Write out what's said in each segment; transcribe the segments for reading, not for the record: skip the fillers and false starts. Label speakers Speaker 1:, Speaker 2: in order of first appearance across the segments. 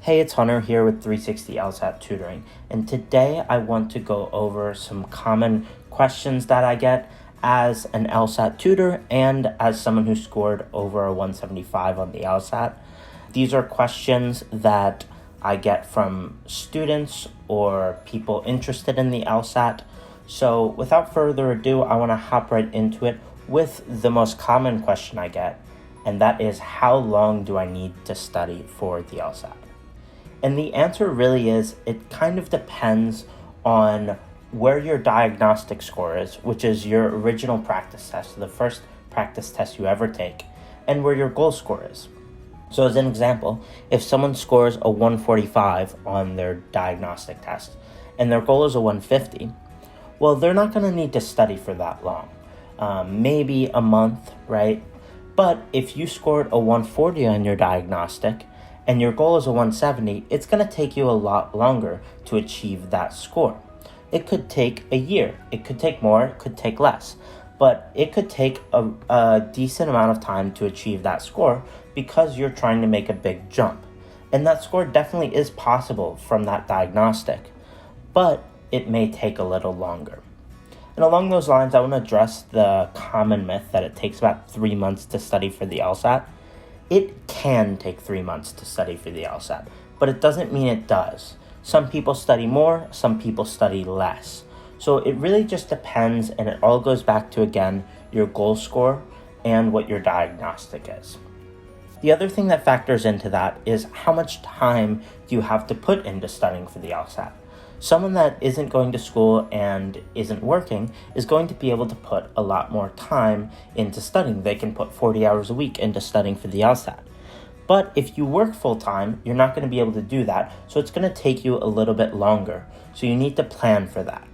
Speaker 1: Hey, it's Hunter here with 360 LSAT Tutoring, and today I want to go over some common questions that I get as an LSAT tutor and as someone who scored over a 175 on the LSAT. These are questions that I get from students or people interested in the LSAT. So without further ado, I want to hop right into it with the most common question I get, and that is, how long do I need to study for the LSAT? And the answer really is, it kind of depends on where your diagnostic score is, which is your original practice test, the first practice test you ever take, and where your goal score is. So as an example, if someone scores a 145 on their diagnostic test and their goal is a 150, well, they're not going to need to study for that long. Maybe a month, right? But if you scored a 140 on your diagnostic and your goal is a 170, it's going to take you a lot longer to achieve that score. It could take a year, it could take more, it could take less, but it could take a decent amount of time to achieve that score because you're trying to make a big jump. And that score definitely is possible from that diagnostic, but it may take a little longer. And along those lines, I want to address the common myth that it takes about 3 months to study for the LSAT. It can take 3 months to study for the LSAT, but it doesn't mean it does. Some people study more, some people study less. So it really just depends, and it all goes back to, again, your goal score and what your diagnostic is. The other thing that factors into that is how much time do you have to put into studying for the LSAT. Someone that isn't going to school and isn't working is going to be able to put a lot more time into studying. They can put 40 hours a week into studying for the LSAT. But if you work full-time, you're not going to be able to do that, so it's going to take you a little bit longer. So you need to plan for that.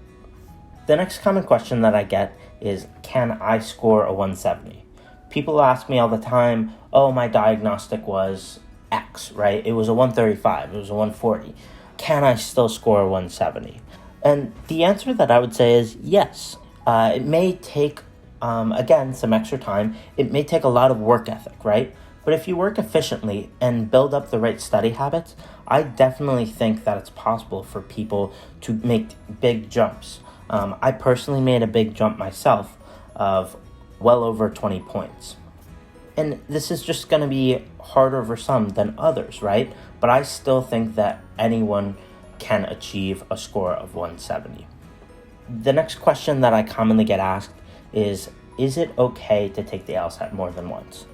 Speaker 1: The next common question that I get is, can I score a 170? People ask me all the time, oh, my diagnostic was X, right? It was a 135, it was a 140. Can I still score a 170? And the answer that I would say is yes. It may take, again, some extra time. It may take a lot of work ethic, right? But if you work efficiently and build up the right study habits, I definitely think that it's possible for people to make big jumps. I personally made a big jump myself of well over 20 points. And this is just going to be harder for some than others, right? But I still think that anyone can achieve a score of 170. The next question that I commonly get asked is it okay to take the LSAT more than once?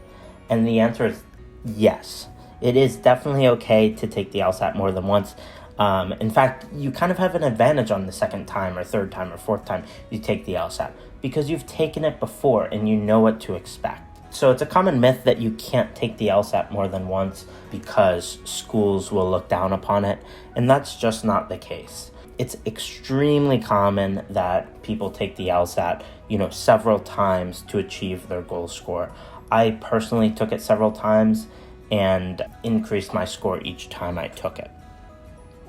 Speaker 1: And the answer is yes. It is definitely okay to take the LSAT more than once. In fact, you kind of have an advantage on the second time or third time or fourth time you take the LSAT because you've taken it before and you know what to expect. So it's a common myth that you can't take the LSAT more than once because schools will look down upon it, and that's just not the case. It's extremely common that people take the LSAT, several times to achieve their goal score. I personally took it several times and increased my score each time I took it.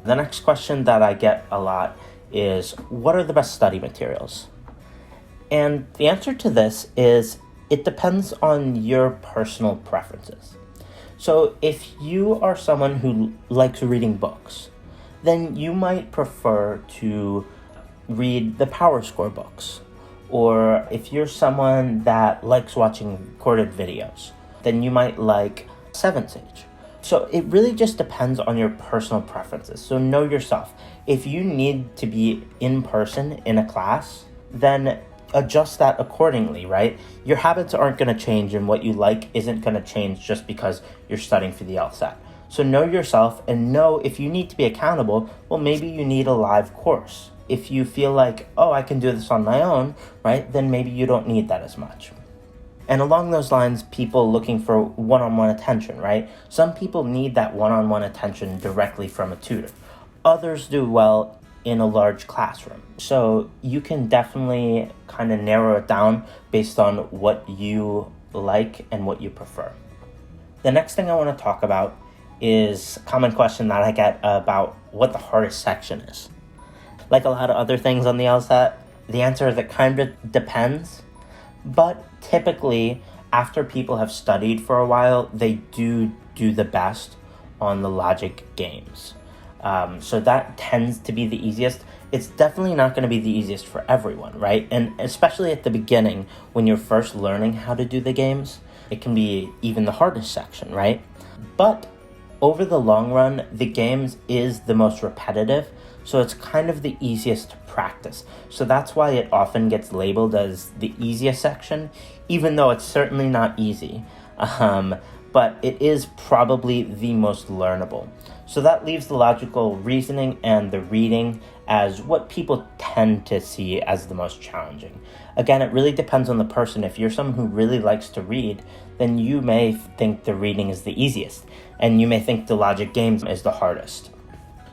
Speaker 1: The next question that I get a lot is, what are the best study materials? And the answer to this is, it depends on your personal preferences. So if you are someone who likes reading books, then you might prefer to read the Power Score books. Or if you're someone that likes watching recorded videos, then you might like 7 Sage. So it really just depends on your personal preferences. So know yourself. If you need to be in person in a class, then adjust that accordingly, right? Your habits aren't going to change, and what you like isn't going to change just because you're studying for the LSAT. So know yourself and know if you need to be accountable, well, maybe you need a live course. If you feel like, oh, I can do this on my own, right, then maybe you don't need that as much. And along those lines, people looking for one-on-one attention, right? Some people need that one-on-one attention directly from a tutor. Others do well in a large classroom. So you can definitely kind of narrow it down based on what you like and what you prefer. The next thing I want to talk about is a common question that I get about what the hardest section is. Like a lot of other things on the LSAT, the answer is it kind of depends. But typically, after people have studied for a while, they do the best on the logic games. So that tends to be the easiest. It's definitely not going to be the easiest for everyone, right? And especially at the beginning, when you're first learning how to do the games, it can be even the hardest section, right? But over the long run, the games is the most repetitive, so it's kind of the easiest to practice. So that's why it often gets labeled as the easiest section, even though it's certainly not easy. But it is probably the most learnable. So that leaves the logical reasoning and the reading as what people tend to see as the most challenging. Again, it really depends on the person. If you're someone who really likes to read, then you may think the reading is the easiest, and you may think the logic games is the hardest.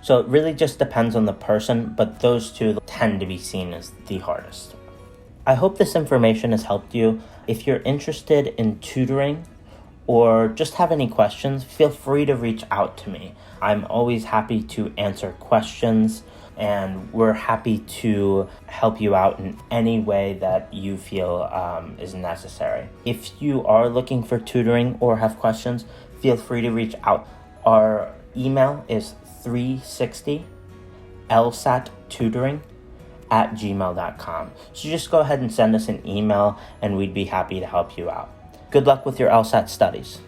Speaker 1: So it really just depends on the person, but those two tend to be seen as the hardest. I hope this information has helped you. If you're interested in tutoring or just have any questions, feel free to reach out to me. I'm always happy to answer questions, and we're happy to help you out in any way that you feel is necessary. If you are looking for tutoring or have questions, feel free to reach out. Our email is 360lsattutoring@gmail.com. So just go ahead and send us an email, and we'd be happy to help you out. Good luck with your LSAT studies.